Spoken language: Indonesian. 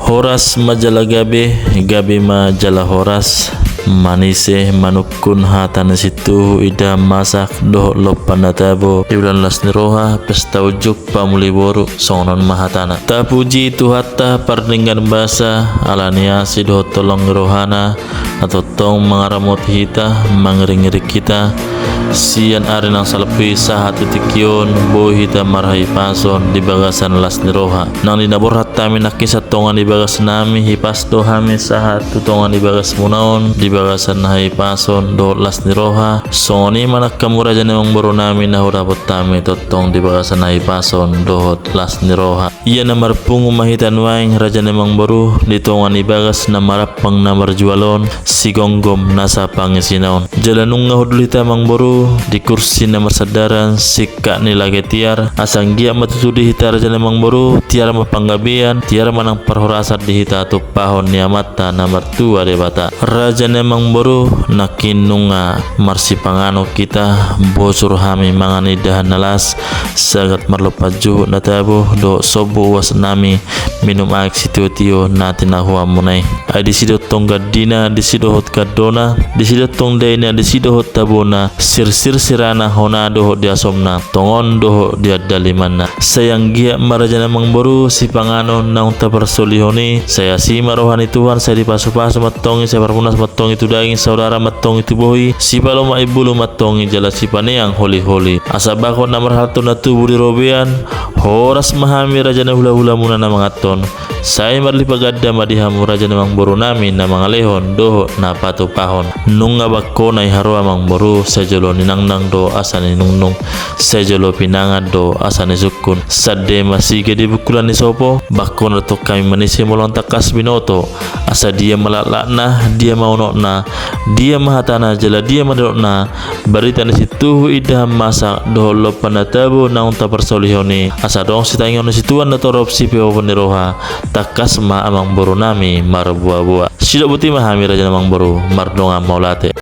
Horas majala gabi, gabi majala horas. Manise manukun hatan situ ida masak doh lopan natabo di bulan las niroha pesta ujuk pamuli boru songon mahatana tapuji itu hatta pardinggan basa alania si doh tolong rohana atau tong mengaramot hita mangering kita sian ari nang salepi sahat tikion bo hita marhai pason di bagasan las niroha nang dinabor hatta minakisat tongan di bagas nami hipas dohami sahat tutongan di bagas munaon di bagasan hai pason do las niroha soni manak kamura jane mong boro nami na hurabot tami totong di bagasan hai pason do las niroha iya namar pungu mahitan waing raja nemang boru ditongan ibagas na marapang na marjualon si gonggom nasa pangisinaon jalanung ngahudulita mang boru di kursi na marsadaran sikka nilage tiar asang gia matutudi hita raja nemang boru tiara mapanggabian tiara manang parhorasat di hita tu pahon niamata na martua debata raja nemang boru nakinunga marsi pangano kita bosur hami mangani dahan nalas sagat marlopaju natabo do sobo was nami minum aik situ tio natin ahua munai ai disido tongga dina disido hot kadona disido tong daina disido hot tabona sir sirana hona do dia somna tongon do dia dalimana sayang gia marajana mangboru si pangano naung tapersolihoni saya si marohani Tuhan saya dipasu-pasu matongi saya perpunas matongi itu daging saudara matongi itu bohi si paloma ibulu matongi jala si paneang holi-holi asabako namar hatu natu budi robean horas mahami rajana hula-hula muna na mga ton saya marli pagadda madihamu raja namang boru nami na mga lehon doho na patupahon nung nga bako na iharwa mang boru sejolo ninangnang do asa ni nungnung sejolo pinangad do asa ni sukun sadde masige di bukulan ni sopo bako na to kami manisi molong takas binoto asa dia malalak na dia maunok na dia mahatana jala dia madok na barita ni situ idam masa doho lopan natabo naung tapersolihoni asa dong sitaingon si tuan na torop si peo peniroha takas ma amang boru nami marbuah-buah sidok buti mahami raja namang boru mardonga maulate